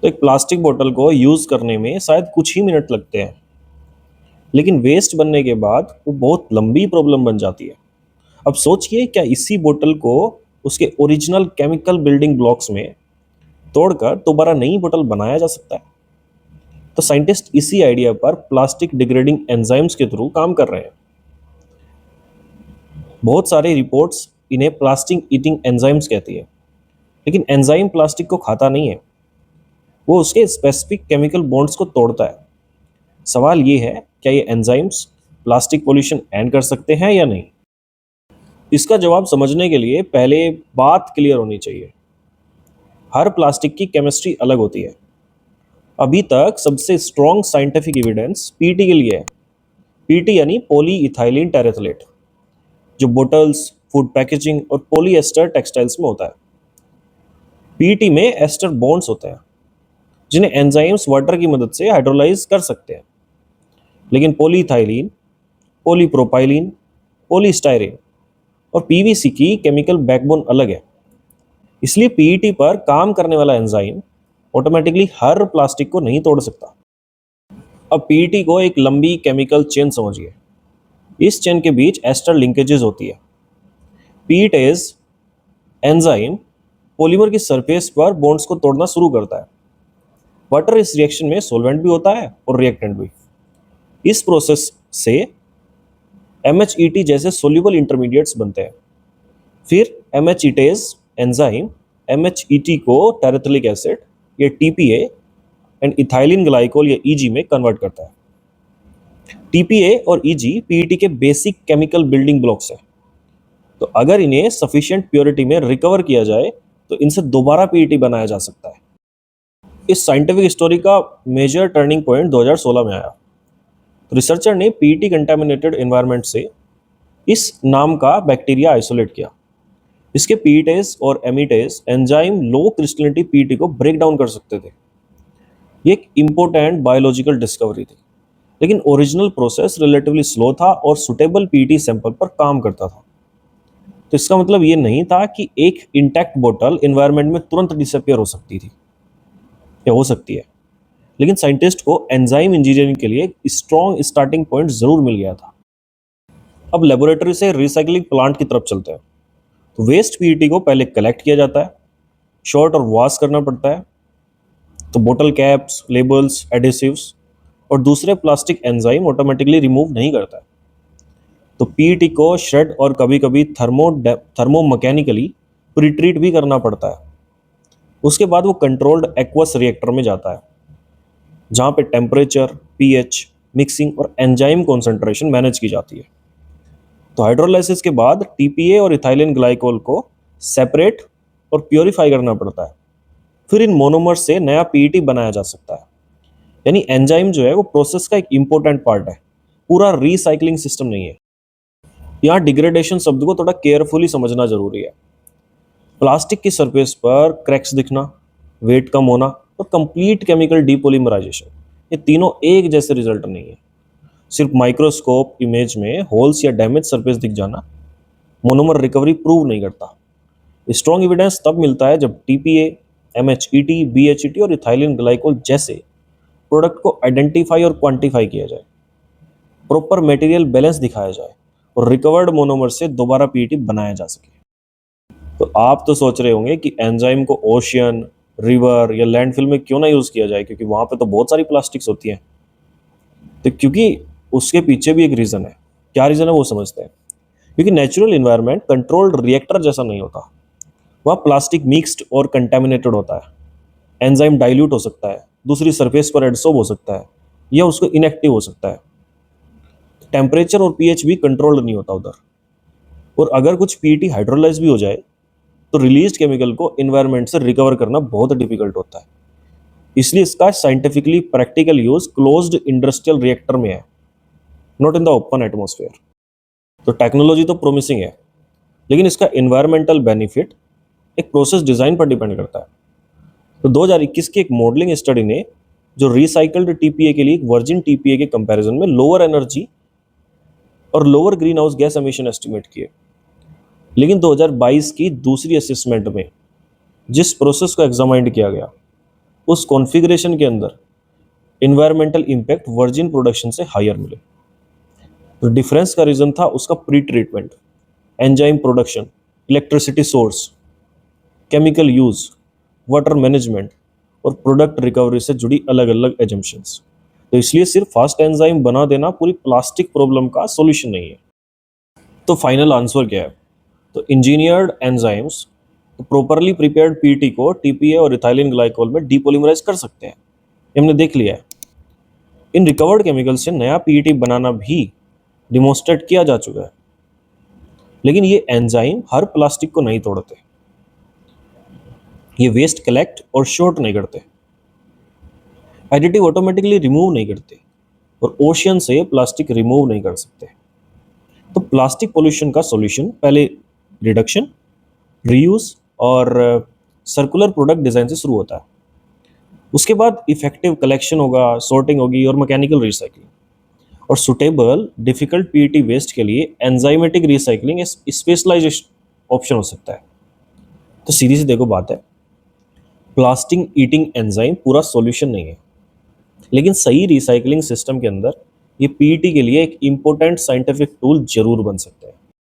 तो एक प्लास्टिक बोतल को यूज़ करने में शायद कुछ ही मिनट लगते हैं, लेकिन वेस्ट बनने के बाद वो बहुत लंबी प्रॉब्लम बन जाती है। अब सोचिए, क्या इसी बोतल को उसके ओरिजिनल केमिकल बिल्डिंग ब्लॉक्स में तोड़कर दोबारा नई बोतल बनाया जा सकता है? तो साइंटिस्ट इसी आइडिया पर प्लास्टिक डिग्रेडिंग एंजाइम्स के थ्रू काम कर रहे हैं। बहुत सारे रिपोर्ट्स इन्हें प्लास्टिक ईटिंग एंजाइम्स कहती है, लेकिन एंजाइम प्लास्टिक को खाता नहीं है, वो उसके स्पेसिफिक केमिकल बॉन्ड्स को तोड़ता है। सवाल ये है, क्या ये एंजाइम्स प्लास्टिक पोल्यूशन एंड कर सकते हैं या नहीं? इसका जवाब समझने के लिए पहले बात क्लियर होनी चाहिए। हर प्लास्टिक की केमिस्ट्री अलग होती है। अभी तक सबसे स्ट्रॉन्ग साइंटिफिक एविडेंस पीटी के लिए है। पीटी यानी पॉली इथाइलिन टेरेथलेट, जो बोटल्स, फूड पैकेजिंग और पॉलीएस्टर टेक्सटाइल्स में होता है। पीटी में एस्टर बॉन्ड्स होते हैं जिन्हें एंजाइम्स वाटर की मदद से हाइड्रोलाइज कर सकते हैं। लेकिन पॉलीइथाइलिन, पॉलीप्रोपाइलिन, पॉलीस्टायरीन और पीवीसी की केमिकल बैकबोन अलग है। इसलिए पीईटी पर काम करने वाला एंजाइम ऑटोमेटिकली हर प्लास्टिक को नहीं तोड़ सकता। अब पीईटी को एक लंबी केमिकल चेन समझिए। इस चेन के बीच एस्टर लिंकेजेस होती है। पीईटेज एंजाइम पॉलीमर की सरफेस पर बॉन्ड्स को तोड़ना शुरू करता है। वाटर इस रिएक्शन में सॉल्वेंट भी होता है और रिएक्टेंट भी। इस प्रोसेस से MHET जैसे सोल्यूबल इंटरमीडिएट्स बनते हैं। फिर MHETase एंजाइम MHET को टेरेथिलिक एसिड या TPA एंड इथाइलिन ग्लाइकोल या EG में कन्वर्ट करता है। TPA और EG PET के बेसिक केमिकल बिल्डिंग ब्लॉक्स हैं। तो अगर इन्हें सफिशिएंट प्योरिटी में रिकवर किया जाए तो इनसे दोबारा PET बनाया जा सकता है। इस साइंटिफिक स्टोरी का मेजर टर्निंग पॉइंट 2016 में आया। तो रिसर्चर ने PET कंटामिनेटेड एनवायरनमेंट से इस नाम का बैक्टीरिया आइसोलेट किया। इसके पीईटेज और एमीटेज एंजाइम लो क्रिस्टलिटी पीईटी को ब्रेक डाउन कर सकते थे। ये एक इम्पोर्टेंट बायोलॉजिकल डिस्कवरी थी, लेकिन ओरिजिनल प्रोसेस रिलेटिवली स्लो था और सुटेबल पीईटी सैंपल पर काम करता था। तो इसका मतलब ये नहीं था कि एक इंटैक्ट बोतल एनवायरनमेंट में तुरंत डिसअपियर हो सकती थी या हो सकती है, लेकिन साइंटिस्ट को एंजाइम इंजीनियरिंग के लिए एक स्ट्रॉन्ग स्टार्टिंग पॉइंट जरूर मिल गया था। अब लेबोरेटरी से रिसाइकलिंग प्लांट की तरफ चलते हैं। तो वेस्ट पीईटी को पहले कलेक्ट किया जाता है, शॉर्ट और वॉश करना पड़ता है। तो बोतल कैप्स, लेबल्स, एडिसिव्स और दूसरे प्लास्टिक एंजाइम ऑटोमेटिकली रिमूव नहीं करता है। तो पीईटी को श्रेड और कभी कभी थर्मो मैकेनिकली प्रीट्रीट भी करना पड़ता है। उसके बाद वो कंट्रोल्ड एक्वस रिएक्टर में जाता है, जहाँ पे टेम्परेचर, पीएच, मिक्सिंग और एंजाइम कॉन्सेंट्रेशन मैनेज की जाती है। तो हाइड्रोलाइसिस के बाद टीपीए और इथाइलिन ग्लाइकोल को सेपरेट और प्योरीफाई करना पड़ता है। फिर इन मोनोमर से नया पीईटी बनाया जा सकता है। यानी एंजाइम जो है वो प्रोसेस का एक इंपॉर्टेंट पार्ट है, पूरा रिसाइकलिंग सिस्टम नहीं है। यहाँ डिग्रेडेशन शब्द को थोड़ा केयरफुली समझना जरूरी है। प्लास्टिक की सरफेस पर क्रैक्स दिखना, वेट कम होना और कंप्लीट केमिकल डीपोलीमराइजेशन, ये तीनों एक जैसे रिजल्ट नहीं है। सिर्फ माइक्रोस्कोप इमेज में होल्स या डैमेज सरफेस दिख जाना मोनोमर रिकवरी प्रूव नहीं करता। स्ट्रॉन्ग एविडेंस तब मिलता है जब टीपीए, MHET, BHET और इथाइलिन ग्लाइकोल जैसे प्रोडक्ट को आइडेंटिफाई और क्वांटिफाई किया जाए, प्रॉपर मटेरियल बैलेंस दिखाया जाए और रिकवर्ड मोनोमर से दोबारा पीईटी बनाया जा सके। तो आप तो सोच रहे होंगे कि एंजाइम को ओशियन, रिवर या लैंडफिल में क्यों ना यूज किया जाए, क्योंकि वहां पे तो बहुत सारी प्लास्टिक्स होती हैं। तो क्योंकि उसके पीछे भी एक रीजन है। क्या रीजन है वो समझते हैं। क्योंकि नेचुरल इन्वायरमेंट कंट्रोल्ड रिएक्टर जैसा नहीं होता। वहाँ प्लास्टिक मिक्स्ड और कंटेमिनेटेड होता है। एंजाइम डाइल्यूट हो सकता है, दूसरी सरफेस पर एडसॉर्ब हो सकता है या उसको इनएक्टिव हो सकता है। टेम्परेचर और पीएच भी कंट्रोल्ड नहीं होता उधर। और अगर कुछ पीईटी हाइड्रोलाइज भी हो जाए तो रिलीज्ड केमिकल को इन्वायरमेंट से रिकवर करना बहुत डिफिकल्ट होता है। इसलिए इसका scientifically practical use closed industrial reactor में है, not in the open atmosphere. तो टेक्नोलॉजी तो प्रोमिसिंग है, लेकिन इसका इन्वायरमेंटल बेनिफिट एक प्रोसेस डिजाइन पर डिपेंड करता है। तो 2021 की एक मॉडलिंग स्टडी ने जो रिसाइकल्ड टीपीए के लिए एक वर्जिन टीपीए के कंपैरिजन में लोअर एनर्जी और lower green house gas emission estimate किए। लेकिन 2022 की दूसरी असेसमेंट में जिस प्रोसेस को एग्जामाइंड किया गया उस कॉन्फ़िगरेशन के अंदर इन्वायरमेंटल इम्पैक्ट वर्जिन प्रोडक्शन से हायर मिले। तो डिफरेंस का रीज़न था उसका pre treatment, enzyme production, electricity source, chemical use, water management और प्रोडक्ट रिकवरी से जुड़ी अलग अलग एजम्पशंस। तो इसलिए सिर्फ फास्ट एंजाइम बना देना पूरी प्लास्टिक प्रॉब्लम का सॉल्यूशन नहीं है। तो फाइनल आंसर क्या है? तो engineered enzymes properly prepared PT को टीपीए और इथाइलिन ग्लाइकोल में डीपॉलीमराइज कर सकते हैं, ये हमने देख लिया है। इन रिकवर्ड केमिकल से नया पीईटी बनाना भी डिमोन्स्ट्रेट किया जा चुका है। लेकिन ये एंजाइम हर प्लास्टिक को नहीं तोड़ते, ये वेस्ट कलेक्ट और शॉर्ट नहीं करते, एडिटिव ऑटोमेटिकली रिमूव नहीं करते और ओशियन से प्लास्टिक रिमूव नहीं कर सकते। तो प्लास्टिक पोल्यूशन का सॉल्यूशन पहले रिडक्शन, रीयूज और सर्कुलर प्रोडक्ट डिजाइन से शुरू होता है। उसके बाद इफेक्टिव कलेक्शन होगा, सॉर्टिंग होगी और मैकेनिकल रिसाइकलिंग। और सुटेबल डिफिकल्ट पीईटी वेस्ट के लिए एंजाइमेटिक रिसाइकलिंग स्पेशलाइजेशन ऑप्शन हो सकता है। तो सीधी सी देखो बात है, प्लास्टिक ईटिंग एंजाइम पूरा सॉल्यूशन नहीं है, लेकिन सही रिसाइकलिंग सिस्टम के अंदर ये पीईटी के लिए एक इंपॉर्टेंट साइंटिफिक टूल जरूर बन सकता है।